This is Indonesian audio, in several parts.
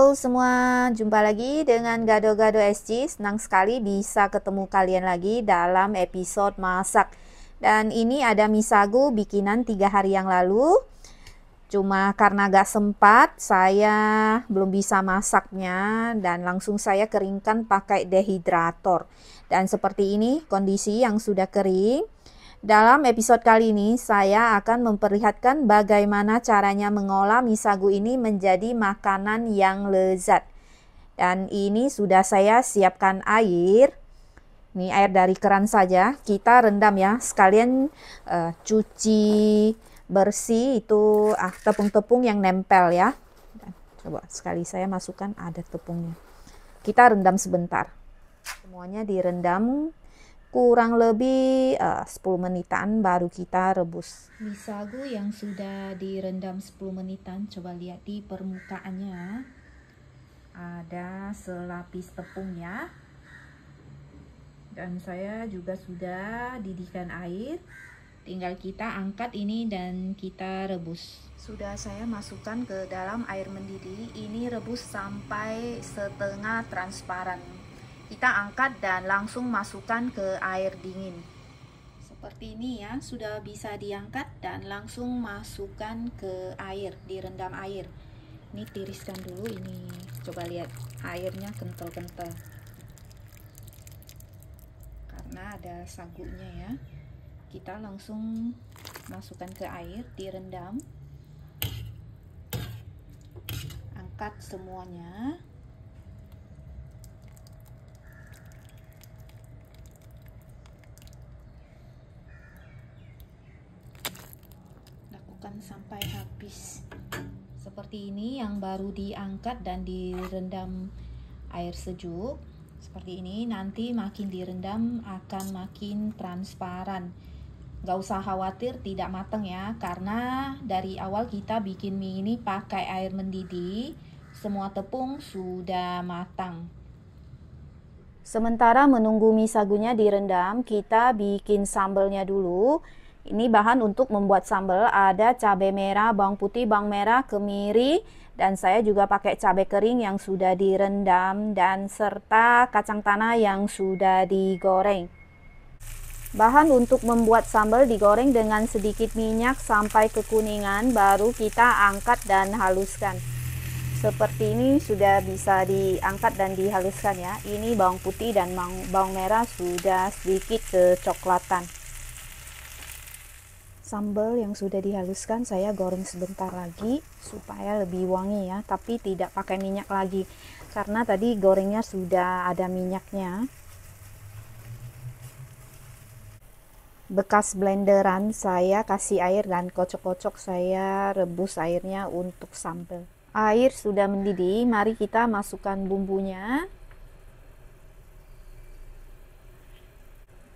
Halo semua, jumpa lagi dengan Gado-Gado SG. Senang sekali bisa ketemu kalian lagi dalam episode masak. Dan ini ada mie sagu bikinan 3 hari yang lalu. Cuma karena gak sempat, saya belum bisa masaknya dan langsung saya keringkan pakai dehidrator. Dan seperti ini kondisi yang sudah kering. Dalam episode kali ini, saya akan memperlihatkan bagaimana caranya mengolah mie sagu ini menjadi makanan yang lezat. Dan ini sudah saya siapkan air. Ini air dari keran saja. Kita rendam ya, sekalian cuci bersih itu tepung-tepung yang nempel ya. Coba sekali saya masukkan, ada tepungnya. Kita rendam sebentar. Semuanya direndam kurang lebih 10 menitan baru kita rebus. Mie sagu yang sudah direndam 10 menitan, coba lihat di permukaannya. Ada selapis tepungnya. Dan saya juga sudah didihkan air. Tinggal kita angkat ini dan kita rebus. Sudah saya masukkan ke dalam air mendidih. Ini rebus sampai setengah transparan. Kita angkat dan langsung masukkan ke air dingin. Seperti ini ya, sudah bisa diangkat dan langsung masukkan ke air, direndam air. Ini tiriskan dulu ini. Coba lihat, airnya kental-kental. Karena ada sagunya ya. Kita langsung masukkan ke air, direndam. Angkat semuanya. Sampai habis. Seperti ini yang baru diangkat dan direndam air sejuk. Seperti ini, nanti makin direndam akan makin transparan. Gak usah khawatir tidak matang ya, karena dari awal kita bikin mie ini pakai air mendidih. Semua tepung sudah matang. Sementara menunggu mie sagunya direndam, kita bikin sambalnya dulu. Ini bahan untuk membuat sambal, ada cabai merah, bawang putih, bawang merah, kemiri, dan saya juga pakai cabai kering yang sudah direndam, dan serta kacang tanah yang sudah digoreng. Bahan untuk membuat sambal digoreng dengan sedikit minyak sampai kekuningan, baru kita angkat dan haluskan. Seperti ini sudah bisa diangkat dan dihaluskan ya. Ini bawang putih dan bawang merah sudah sedikit kecoklatan. Sambal yang sudah dihaluskan saya goreng sebentar lagi supaya lebih wangi ya, tapi tidak pakai minyak lagi karena tadi gorengnya sudah ada minyaknya. Bekas blenderan saya kasih air dan kocok-kocok, saya rebus airnya untuk sambal. Air sudah mendidih, mari kita masukkan bumbunya.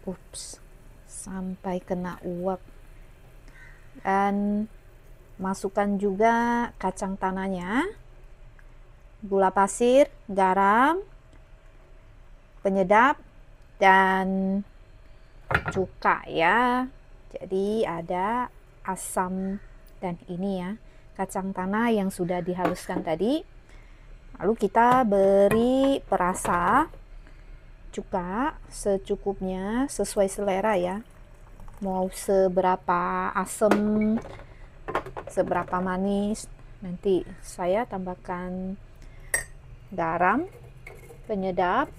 Ups, sampai kena uap. Dan masukkan juga kacang tanahnya, gula pasir, garam, penyedap, dan cuka ya. Jadi ada asam dan ini ya, kacang tanah yang sudah dihaluskan tadi. Lalu kita beri perasa, cuka secukupnya sesuai selera ya. Mau seberapa asam, seberapa manis, nanti saya tambahkan garam, penyedap,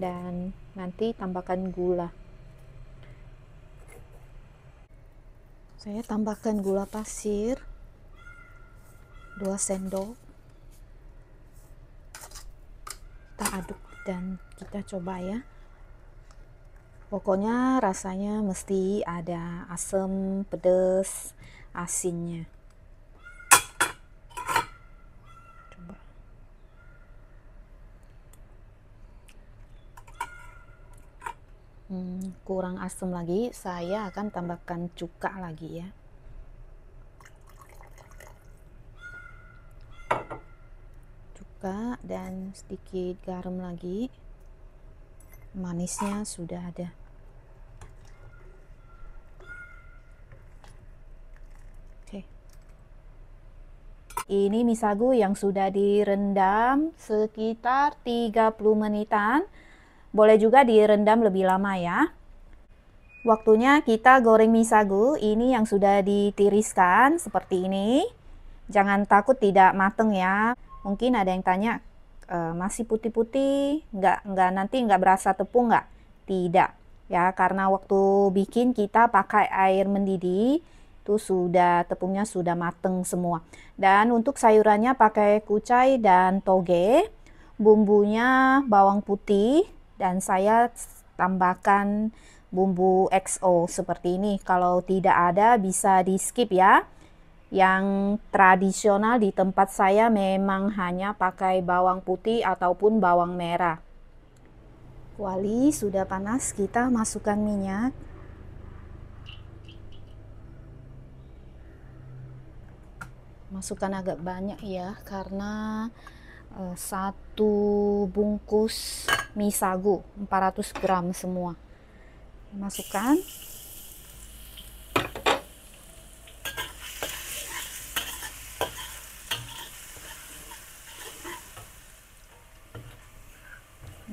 dan nanti tambahkan gula. Saya tambahkan gula pasir 2 sendok. Kita aduk dan kita coba ya. Pokoknya rasanya mesti ada asam, pedas, asinnya. Coba. Kurang asam lagi, saya akan tambahkan cuka lagi ya. Cuka dan sedikit garam lagi. Manisnya sudah ada. Ini mie sagu yang sudah direndam sekitar 30 menitan. Boleh juga direndam lebih lama ya. Waktunya kita goreng mie sagu. Ini yang sudah ditiriskan seperti ini. Jangan takut tidak mateng ya. Mungkin ada yang tanya, masih putih-putih, nanti nggak berasa tepung nggak? Tidak ya, karena waktu bikin kita pakai air mendidih, itu tepungnya sudah mateng semua. Dan untuk sayurannya pakai kucai dan toge, bumbunya bawang putih, dan saya tambahkan bumbu XO seperti ini. Kalau tidak ada bisa di skip ya. Yang tradisional di tempat saya memang hanya pakai bawang putih ataupun bawang merah. Kuali sudah panas, kita masukkan minyak. Masukkan agak banyak ya, karena satu bungkus mie sagu 400 gram semua. Masukkan.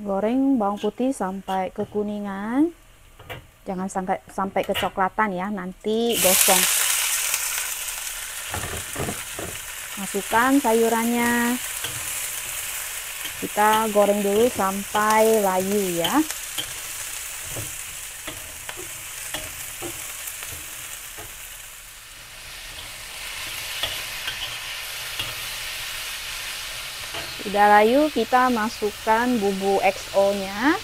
Goreng bawang putih sampai kekuningan, jangan sampai kecoklatan ya, nanti gosong. Masukkan sayurannya, kita goreng dulu sampai layu ya. Sudah layu, kita masukkan bumbu XO nya.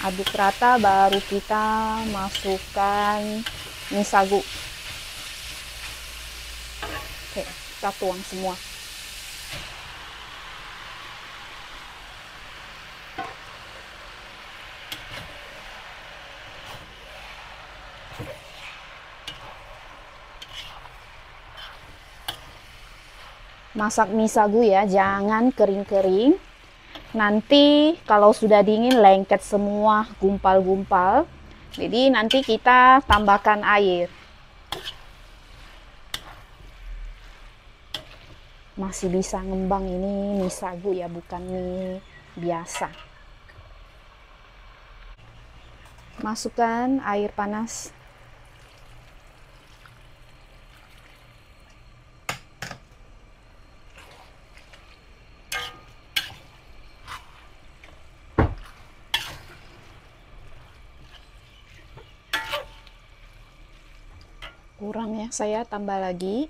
Aduk rata, baru kita masukkan mie sagu. Oke, kita tuang semua. Masak mie sagu ya, jangan kering-kering. Nanti kalau sudah dingin lengket semua, gumpal-gumpal. Jadi nanti kita tambahkan air. Masih bisa ngembang, ini mie sagu ya, bukan mie biasa. Masukkan air panas. Kurang ya, saya tambah lagi.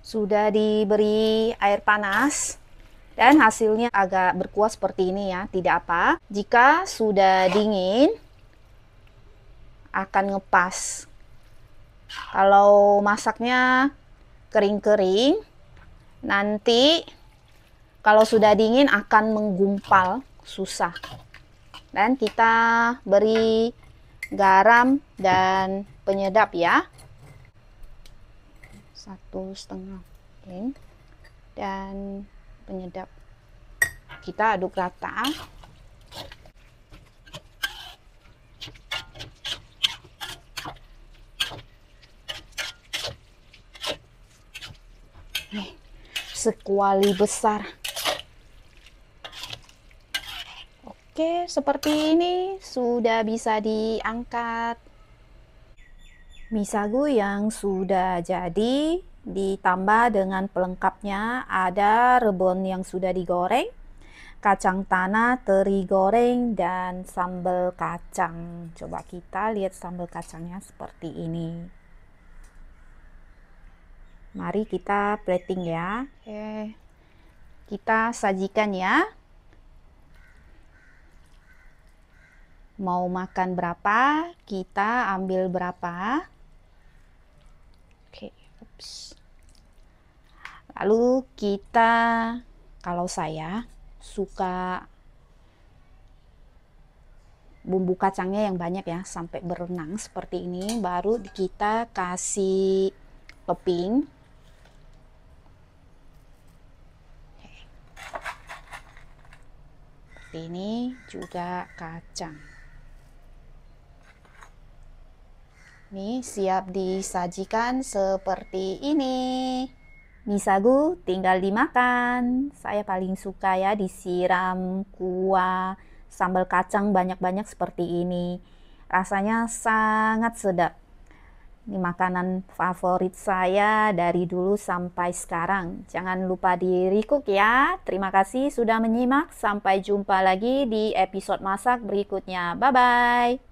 Sudah diberi air panas dan hasilnya agak berkuah seperti ini ya, tidak apa. Jika sudah dingin akan ngepas. Kalau masaknya kering-kering, nanti kalau sudah dingin akan menggumpal, susah. Dan kita beri garam dan penyedap ya, 1,5 dan penyedap. Kita aduk rata. Nih, sekuali besar. Oke, seperti ini sudah bisa diangkat. Mie sagu yang sudah jadi, ditambah dengan pelengkapnya, ada rebon yang sudah digoreng, kacang tanah, teri goreng, dan sambal kacang. Coba kita lihat sambal kacangnya seperti ini. Mari kita plating ya. Oke, kita sajikan ya. Mau makan berapa, kita ambil berapa. Oke, ups. Lalu kita, kalau saya suka bumbu kacangnya yang banyak ya, sampai berenang seperti ini. Baru kita kasih topping. Ini juga kacang. Ini siap disajikan seperti ini. Mie sagu tinggal dimakan. Saya paling suka ya disiram kuah sambal kacang banyak-banyak seperti ini. Rasanya sangat sedap. Ini makanan favorit saya dari dulu sampai sekarang. Jangan lupa di recook ya. Terima kasih sudah menyimak. Sampai jumpa lagi di episode masak berikutnya. Bye-bye.